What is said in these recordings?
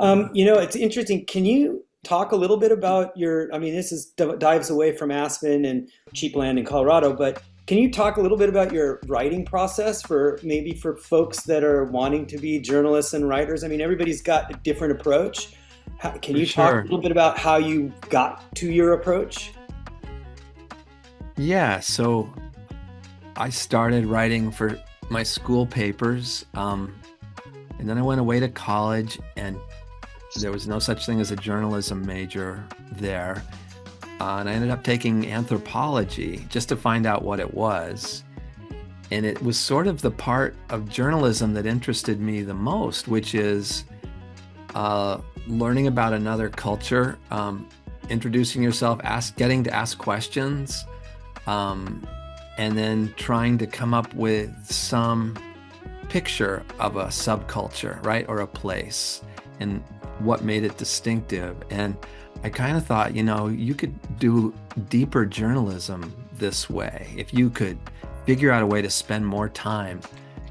It's interesting. Can you talk a little bit about I mean, this is dives away from Aspen and cheap land in Colorado, but can you talk a little bit about your writing process for maybe for folks that are wanting to be journalists and writers? I mean, everybody's got a different approach. Can For you talk a sure. little bit about how you got to your approach? Yeah, so I started writing for my school papers, and then I went away to college, and there was no such thing as a journalism major there. And I ended up taking anthropology just to find out what it was. And it was sort of the part of journalism that interested me the most, which is learning about another culture, introducing yourself, getting to ask questions, and then trying to come up with some picture of a subculture, right? Or a place and what made it distinctive. And I kind of thought, you could do deeper journalism this way. If you could figure out a way to spend more time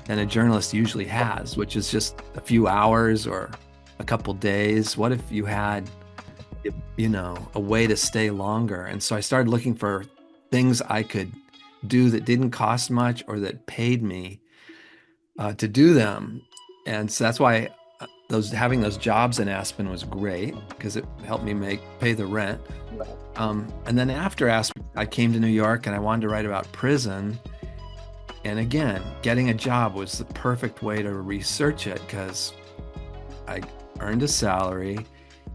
than a journalist usually has, which is just a few hours or a couple days. What if you had, a way to stay longer? And so I started looking for things I could do that didn't cost much or that paid me to do them. And so that's why having those jobs in Aspen was great because it helped me pay the rent. Right. And then after Aspen, I came to New York and I wanted to write about prison. And again, getting a job was the perfect way to research it because I earned a salary.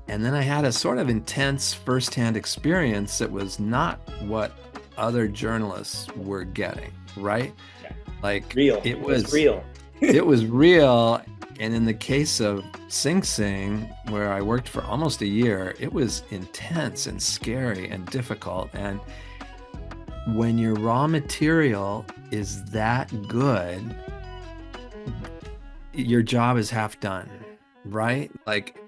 And then I had a sort of intense firsthand experience that was not what other journalists were getting, right? Yeah. Like Real. it was was real. it was real. And in the case of Sing Sing, where I worked for almost a year, it was intense and scary and difficult. And when your raw material is that good, your job is half done, right? Like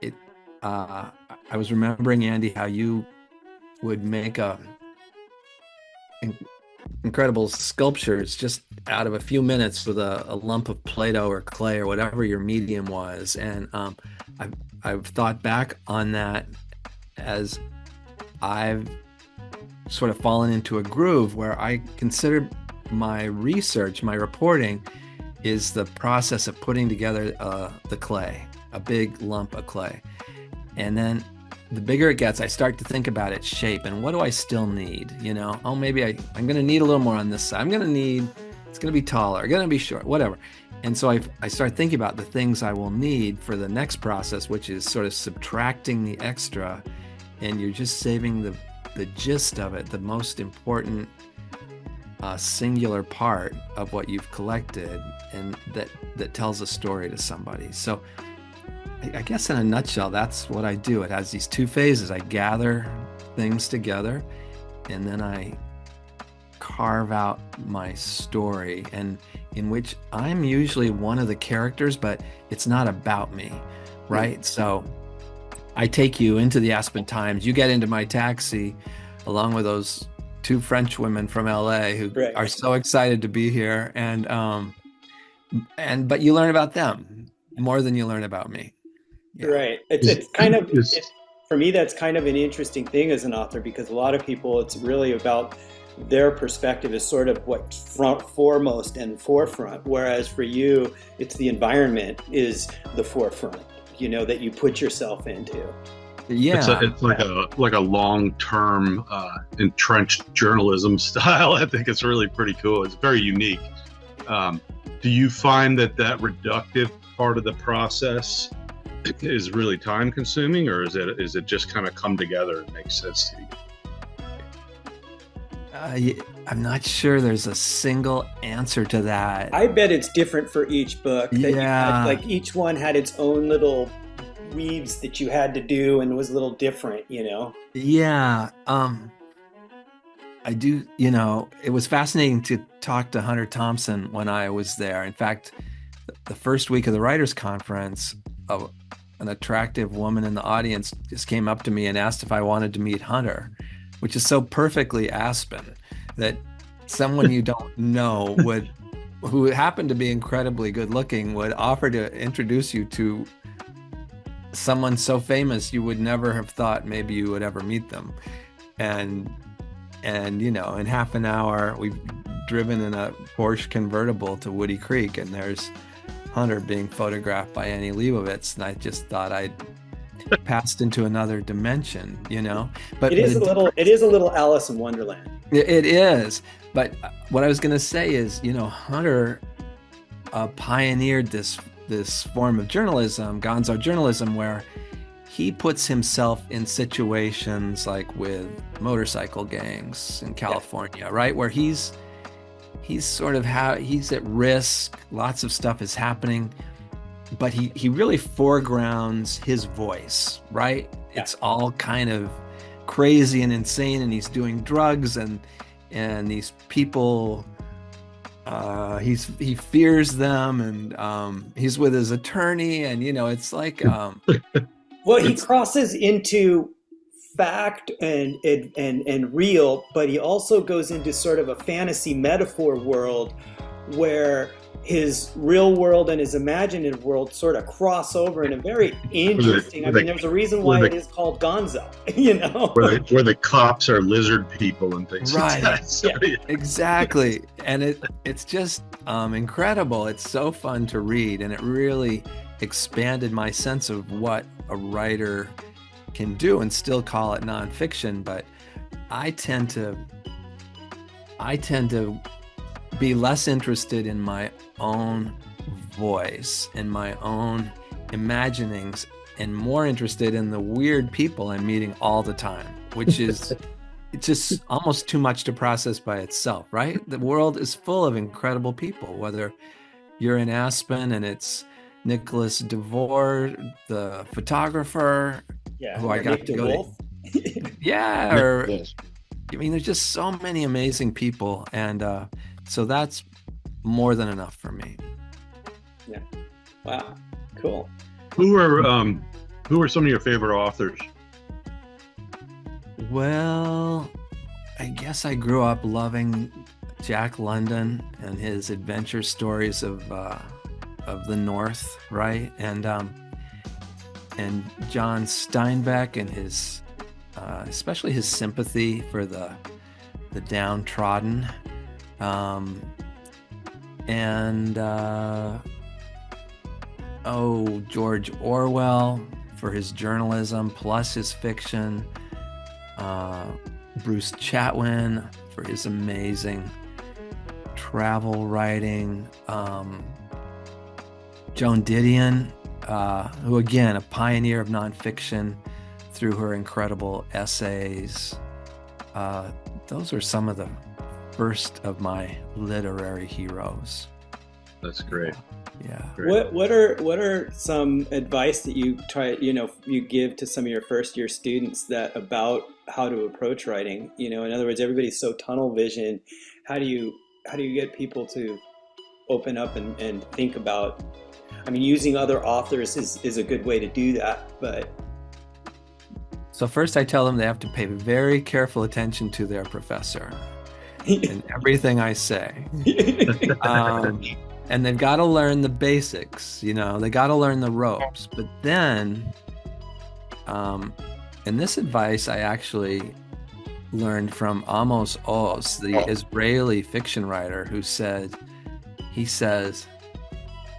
it, I was remembering, Andy, how you would make incredible sculptures just out of a few minutes with a lump of Play-Doh or clay or whatever your medium was. And I've thought back on that as I've sort of fallen into a groove where I consider my research, my reporting, is the process of putting together the clay, a big lump of clay. And then the bigger it gets, I start to think about its shape and what do I still need? Oh, maybe I'm going to need a little more on this side. It's going to be taller, going to be short, whatever. And so I start thinking about the things I will need for the next process, which is sort of subtracting the extra, and you're just saving the gist of it, the most important singular part of what you've collected, and that tells a story to somebody. So I guess in a nutshell, that's what I do. It has these two phases. I gather things together, and then I carve out my story, and in which I'm usually one of the characters, but it's not about me, right? So I take you into the Aspen Times. You get into my taxi along with those two French women from LA who Right. are so excited to be here, but you learn about them more than you learn about me. Yeah. Right. Is, It's kind of is for me that's kind of an interesting thing as an author because a lot of people it's really about their perspective is sort of what foremost and forefront, whereas for you it's the environment is the forefront, that you put yourself into. Yeah. it's like a long-term entrenched journalism style. I think it's really pretty cool. It's very unique. Do you find that reductive part of the process is really time consuming, or is it just kind of come together and make sense to you? I'm not sure there's a single answer to that. I bet it's different for each book. That Yeah. like each one had its own little weaves that you had to do and was a little different, Yeah. I do, it was fascinating to talk to Hunter Thompson when I was there. In fact, the first week of the writers' conference, an attractive woman in the audience just came up to me and asked if I wanted to meet Hunter, which is so perfectly Aspen that someone you don't know who happened to be incredibly good looking would offer to introduce you to someone so famous you would never have thought maybe you would ever meet them. And you know, in half an hour we've driven in a Porsche convertible to Woody Creek, and there's Hunter being photographed by Annie Leibovitz, and I just thought I'd passed into another dimension, you know. But it is a little Alice in Wonderland. It is. But what I was going to say is, you know, Hunter pioneered this form of journalism, gonzo journalism, where he puts himself in situations like with motorcycle gangs in California, right? Where he's sort of he's at risk, lots of stuff is happening, but he really foregrounds his voice, right? Yeah. It's all kind of crazy and insane, and he's doing drugs, and these people, he fears them, and he's with his attorney, and you know, it's like well, he crosses into fact and real, but he also goes into sort of a fantasy metaphor world where his real world and his imaginative world sort of cross over in a very interesting. I mean, there's a reason why it is called Gonzo, you know, where the cops are lizard people and things. Right. Like that. So, yeah. Exactly. And it's just incredible. It's so fun to read, and it really expanded my sense of what a writer can do, and still call it nonfiction. But I tend to be less interested in my own voice and my own imaginings, and more interested in the weird people I'm meeting all the time, which is it's just almost too much to process by itself, right? The world is full of incredible people, whether you're in Aspen and it's Nicholas DeVore, the photographer, who I got to go to. Yeah, or I mean, there's just so many amazing people, and so that's more than enough for me. Yeah. Wow. Cool. Who are some of your favorite authors? Well, I guess I grew up loving Jack London and his adventure stories of the North, right? And John Steinbeck and his especially his sympathy for the downtrodden, George Orwell for his journalism plus his fiction, Bruce Chatwin for his amazing travel writing, Joan Didion, who again, a pioneer of nonfiction through her incredible essays. Those are some of the first of my literary heroes. That's great. Yeah. Great. What are some advice that you give to some of your first year students that about how to approach writing? You know, in other words, everybody's so tunnel vision. How do you get people to open up and think about? I mean, using other authors is a good way to do that, but. So first I tell them they have to pay very careful attention to their professor in everything I say. And they've got to learn the basics, you know, they got to learn the ropes. But then, and this advice I actually learned from Amos Oz, the Israeli fiction writer, who says,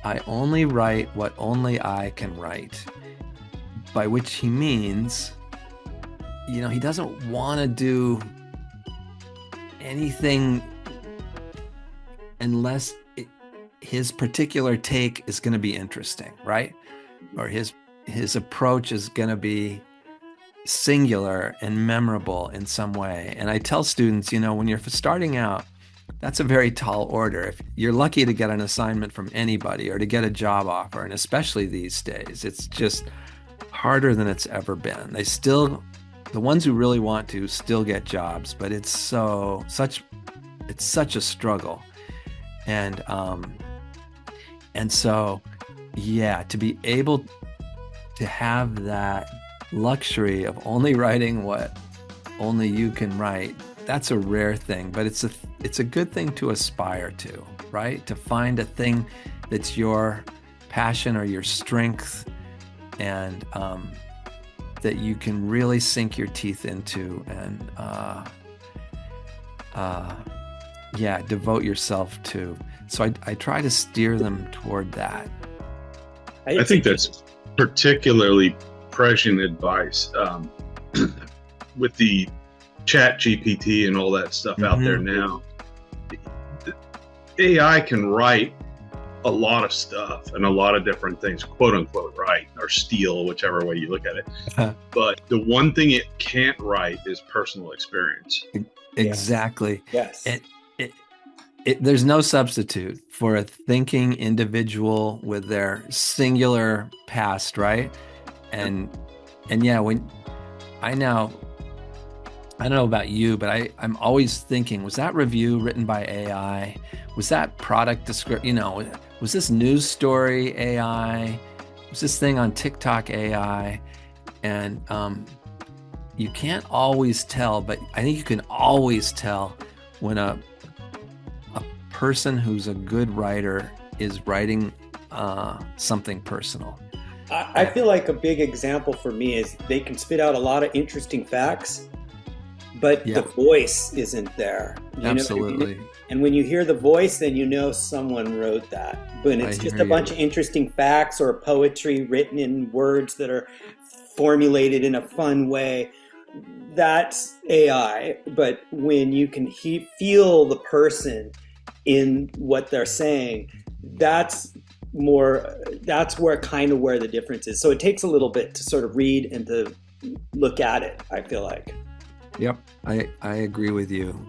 I only write what only I can write, by which he means, you know, he doesn't want to do anything unless his particular take is going to be interesting, right? Or his approach is going to be singular and memorable in some way. And I tell students, you know, when you're starting out, that's a very tall order. If you're lucky to get an assignment from anybody or to get a job offer, and especially these days, it's just harder than it's ever been. The ones who really want to still get jobs, but it's such a struggle. And so, yeah, to be able to have that luxury of only writing what only you can write, that's a rare thing, but it's a good thing to aspire to, right? To find a thing that's your passion or your strength and that you can really sink your teeth into and devote yourself to. So I try to steer them toward that. I think that's particularly prescient advice with the chat GPT and all that stuff out there now. AI can write a lot of stuff and a lot of different things, quote unquote, right, or steal, whichever way you look at it. But the one thing it can't write is personal experience. Exactly. Yes. There's no substitute for a thinking individual with their singular past, right? And when I don't know about you, but I'm always thinking, was that review written by AI? Was that product description? Was this news story AI? Was this thing on TikTok AI? And you can't always tell, but I think you can always tell when a person who's a good writer is writing something personal. I feel like a big example for me is they can spit out a lot of interesting facts, but the voice isn't there. Absolutely. And when you hear the voice, then you know someone wrote that. But it's just a bunch of interesting facts or poetry written in words that are formulated in a fun way. That's AI. But when you can feel the person in what they're saying, that's where the difference is. So it takes a little bit to sort of read and to look at it, I feel like. Yep, I agree with you.